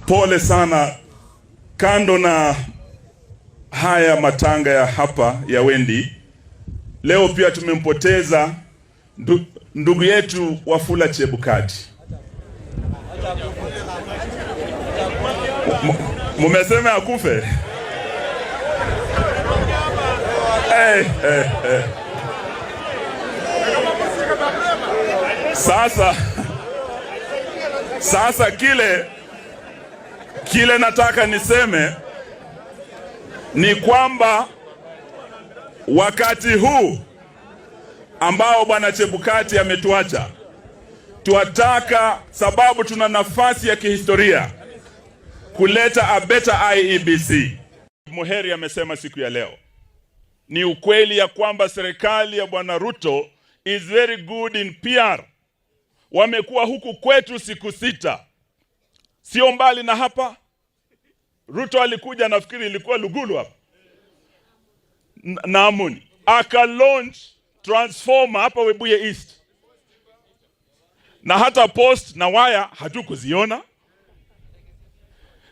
Pole sana. Kando na haya matanga ya hapa ya Wendi, leo pia tumempoteza ndugu yetu Wafula Chebukati. Mumesema Akufe? Sasa kile nataka niseme ni kwamba wakati huu ambao bwana Chebukati ametuacha, tuataka, sababu tuna nafasi ya kihistoria kuleta a better IEBC. Muheri amesema siku ya leo, ni ukweli ya kwamba serikali ya bwana Ruto is very good in PR. Wamekuwa huku kwetu siku 6. Sio mbali na hapa. Ruto alikuja, nafikiri ilikuwa Lugulu hapa, Naamuni, aka launch transformer hapa Webuye East, na hata post na waya hatukuziona.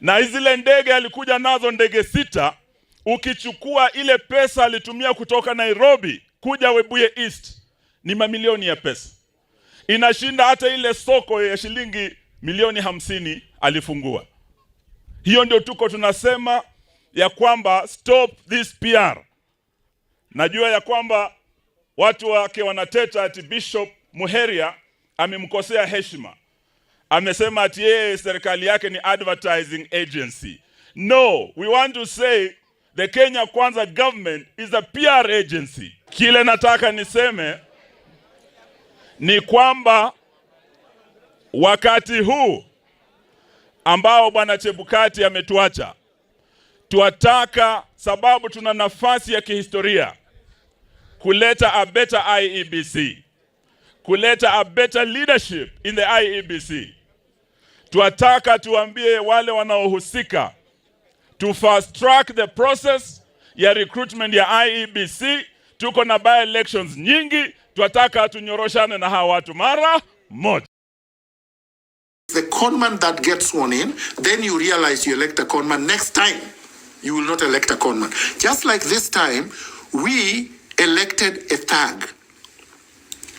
Na zile ndege alikuja nazo, ndege 6, ukichukua ile pesa alitumia kutoka Nairobi kuja Webuye East ni mamilioni ya pesa. Inashinda hata ile soko ya shilingi milioni 50 alifungua. Hiyo ndio tuko tunasema ya kwamba stop this PR. Najua ya kwamba watu wake wanateta ati Bishop Muheria amemkosea heshima. Amesema ati yeye serikali yake ni advertising agency. No, we want to say the Kenya Kwanza government is a PR agency. Kile nataka niseme ni kwamba wakati huu ambao bwana Chebukati ametuacha, tuataka, sababu tuna nafasi ya kihistoria kuleta a better IEBC, kuleta a better leadership in the IEBC. Tuataka tuambie wale wanaohusika to fast track the process ya recruitment ya IEBC. Tuko na by elections nyingi, tuataka tunyoroshane na hawa watu mara moja. The conman that gets sworn in, then you realize you elect a conman. Next time, you will not elect a conman. Just like this time, we elected a thug,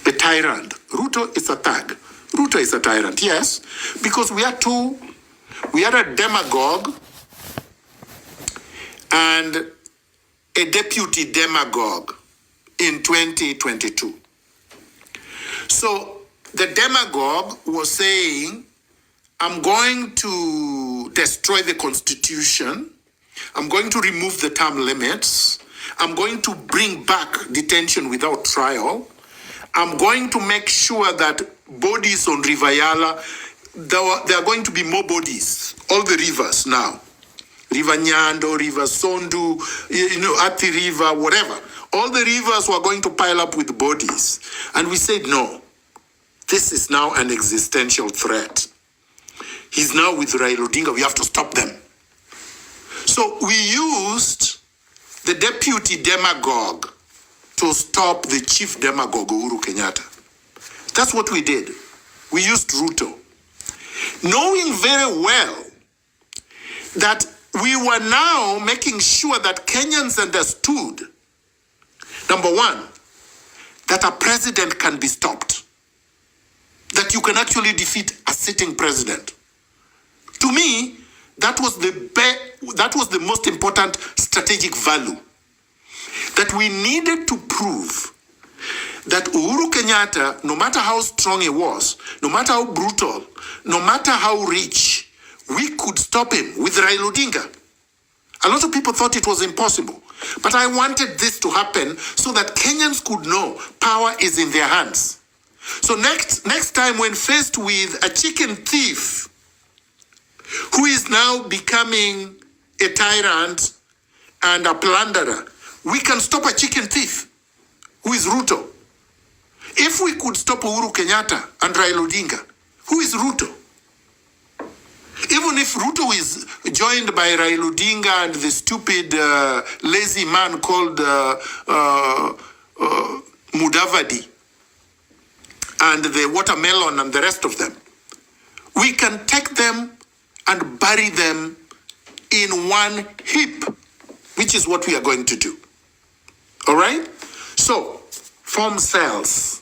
a tyrant. Ruto is a thug. Ruto is a tyrant, yes, because we are a demagogue and a deputy demagogue in 2022. So the demagogue was saying, I'm going to destroy the constitution. I'm going to remove the term limits. I'm going to bring back detention without trial. I'm going to make sure that bodies on River Yala, there are going to be more bodies. All the rivers now. River Nyando, River Sondu, Athi River, whatever. All the rivers were going to pile up with bodies. And we said, no, this is now an existential threat. He's now with Raila Odinga. We have to stop them. So we used the deputy demagogue to stop the chief demagogue, Uhuru Kenyatta. That's what we did. We used Ruto, knowing very well that we were now making sure that Kenyans understood, number one, that a president can be stopped, that you can actually defeat a sitting president. To me, that was the most important strategic value, that we needed to prove that Uhuru Kenyatta, no matter how strong he was, no matter how brutal, no matter how rich, we could stop him with Raila Odinga. A lot of people thought it was impossible, but I wanted this to happen so that Kenyans could know power is in their hands. So next time when faced with a chicken thief who is now becoming a tyrant and a plunderer, we can stop a chicken thief who is Ruto. If we could stop Uhuru Kenyatta and Raila Odinga, who is Ruto? Even if Ruto is joined by Raila Odinga and the stupid lazy man called Mudavadi and the watermelon and the rest of them, we can take them and bury them in one heap, which is what we are going to do. All right? So, form cells,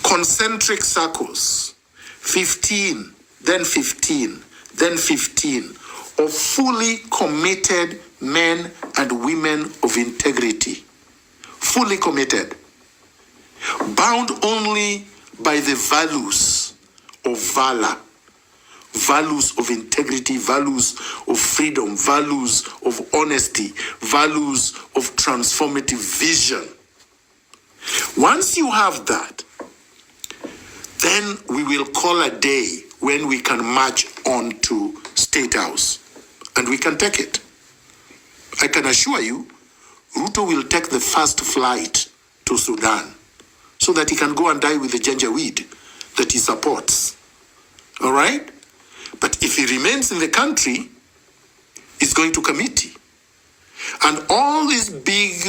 concentric circles, 15, then 15, then 15, of fully committed men and women of integrity. Fully committed. Bound only by the values of valor, values of integrity, values of freedom, values of honesty, values of transformative vision. Once you have that, then we will call a day when we can march on to State House and we can take it. I can assure you, Ruto will take the first flight to Sudan so that he can go and die with the janjaweed that he supports. All right? But if he remains in the country, he's going to committee. And all these big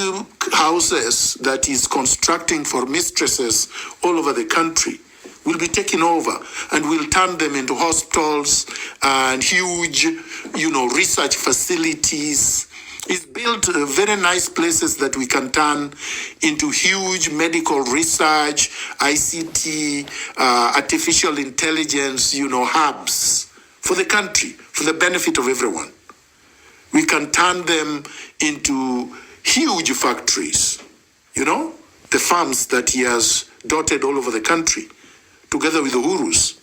houses that he's constructing for mistresses all over the country will be taken over and will turn them into hospitals and huge, research facilities. He's built very nice places that we can turn into huge medical research, ICT, artificial intelligence, hubs for the country, for the benefit of everyone. We can turn them into huge factories, the farms that he has dotted all over the country, together with the Urus.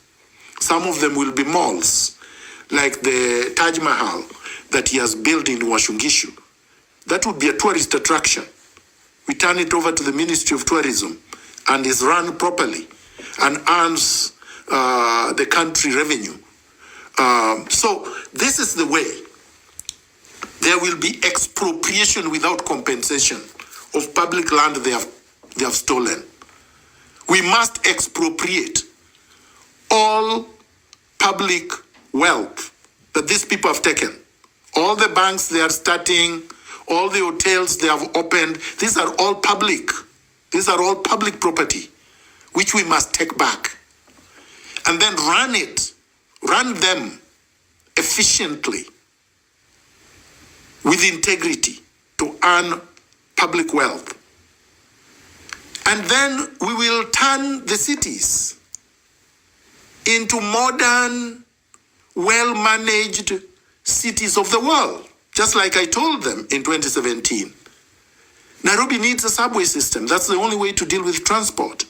Some of them will be malls, like the Taj Mahal that he has built in Washungishu. That would be a tourist attraction. We turn it over to the Ministry of Tourism and is run properly and earns the country revenue. So this is the way. There will be expropriation without compensation of public land they have stolen. We must expropriate all public wealth that these people have taken. All the banks they are starting, all the hotels they have opened, these are all public. These are all public property, which we must take back. And then run them efficiently, with integrity, to earn public wealth. And then we will turn the cities into modern, well-managed cities of the world, just like I told them in 2017. Nairobi needs a subway system. That's the only way to deal with transport.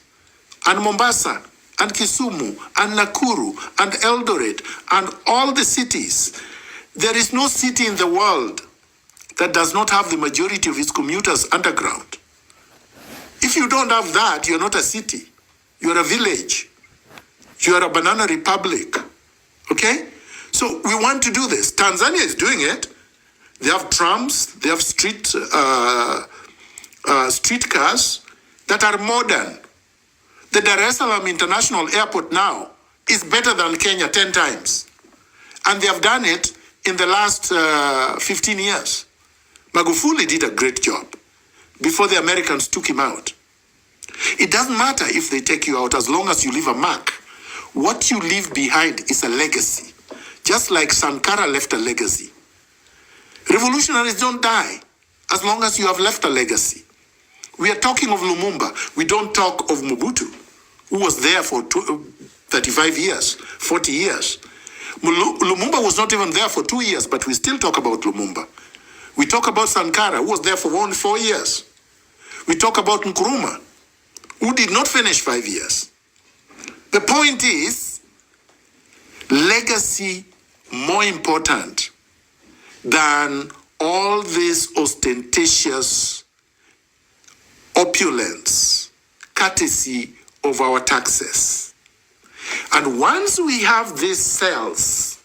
And Mombasa, and Kisumu, and Nakuru, and Eldoret, and all the cities. There is no city in the world that does not have the majority of its commuters underground. If you don't have that, you're not a city. You're a village. You're a banana republic. Okay? So we want to do this. Tanzania is doing it. They have trams. They have streetcars that are modern. The Dar es Salaam International Airport now is better than Kenya 10 times. And they have done it in the last 15 years. Magufuli did a great job before the Americans took him out. It doesn't matter if they take you out as long as you leave a mark. What you leave behind is a legacy, just like Sankara left a legacy. Revolutionaries don't die as long as you have left a legacy. We are talking of Lumumba. We don't talk of Mobutu, who was there for 35 years, 40 years. Lumumba was not even there for 2 years, but we still talk about Lumumba. We talk about Sankara, who was there for only 4 years. We talk about Nkrumah, who did not finish 5 years. The point is, legacy more important than all this ostentatious opulence, courtesy of our taxes. And once we have these cells,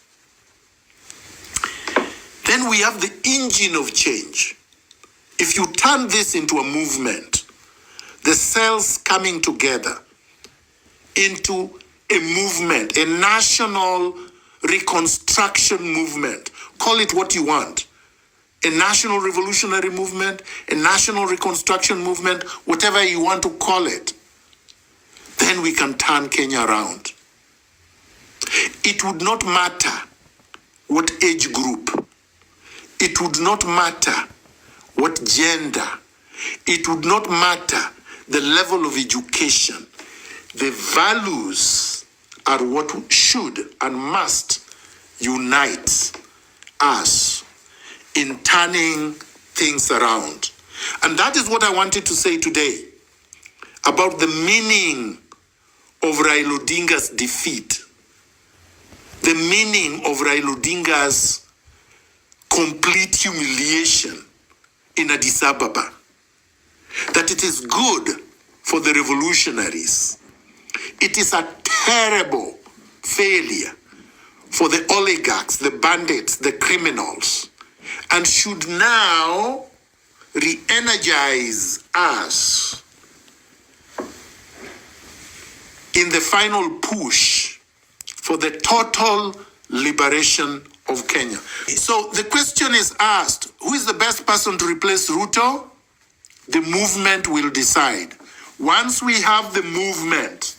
then we have the engine of change. If you turn this into a movement, the cells coming together into a movement, a national reconstruction movement, call it what you want, a national revolutionary movement, a national reconstruction movement, whatever you want to call it, then we can turn Kenya around. It would not matter what age group. It would not matter what gender. It would not matter the level of education. The values are what should and must unite us in turning things around. And that is what I wanted to say today about the meaning of Raila Odinga's defeat, the meaning of Raila Odinga's complete humiliation in Addis Ababa, that it is good for the revolutionaries. It is a terrible failure for the oligarchs, the bandits, the criminals, and should now re-energize us in the final push for the total liberation of Kenya. So the question is asked, who is the best person to replace Ruto? The movement will decide. Once we have the movement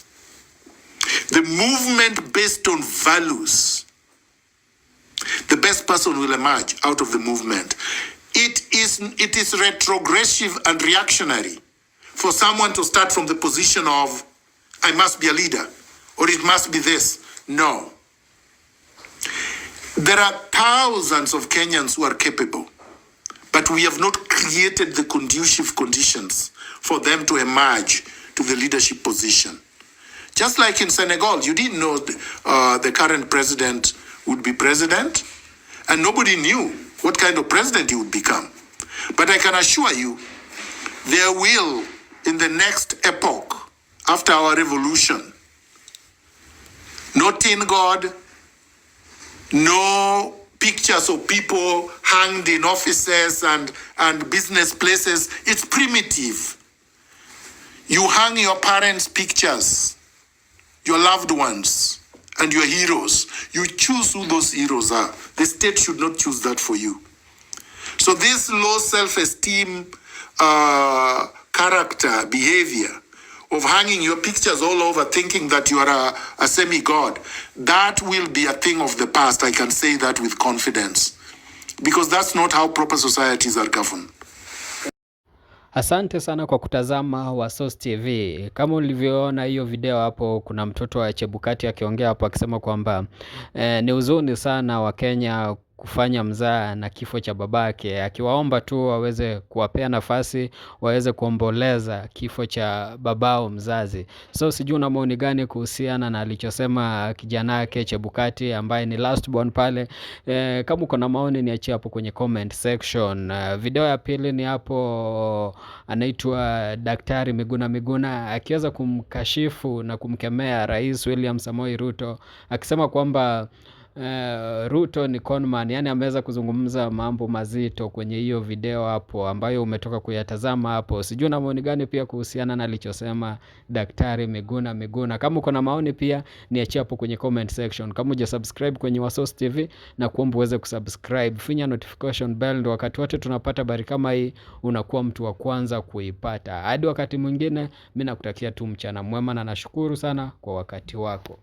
based on values, the best person will emerge out of the movement. It is retrogressive and reactionary for someone to start from the position of, I must be a leader, or it must be this. No. There are thousands of Kenyans who are capable, but we have not created the conducive conditions for them to emerge to the leadership position. Just like in Senegal, you didn't know the current president would be president, and nobody knew what kind of president he would become. But I can assure you, there will, in the next epoch, after our revolution, no tin god, no pictures of people hanged in offices and business places. It's primitive. You hang your parents' pictures, your loved ones, and your heroes. You choose who those heroes are. The state should not choose that for you. So this low self-esteem character, behavior of hanging your pictures all over thinking that you are a semi-god, that will be a thing of the past. I can say that with confidence. Because that's not how proper societies are governed. Asante sana kwa kutazama Wasource TV. Kama ulivyoona hiyo video hapo, kuna mtoto wa Chebukati akiongea hapo akisema kwamba ni huzuni sana wa Kenya kufanya mzaa na kifo cha babake, akiwaomba tu waweze kuwapea nafasi waweze kuomboleza kifo cha babao mzazi. So sijui una maoni gani kuhusiana na alichosema kijana yake Chebukati ambaye ni last born pale. Kama uko na maoni niachie hapo kwenye comment section. Video ya pili ni hapo, anaitwa Daktari Miguna akiweza kumkashifu na kumkemea Rais William Samoei Ruto akisema kwamba Ruto ni conman. Yani ameweza kuzungumza mambo mazito kwenye hiyo video hapo ambayo umetoka kuyatazama hapo. Sijui na maoni gani pia kuhusiana na alichosema Daktari Miguna. Kama uko na maoni pia niachie hapo kwenye comment section. Kama hujasubscribe kwenye Wasource TV na kuomba uweze kusubscribe, finya notification bell ndio wakati wote tunapata habari kama hii unakuwa mtu wa kwanza kuipata. Hadi wakati mwingine, mimi nakutakia tu mchana mwema na nashukuru sana kwa wakati wako.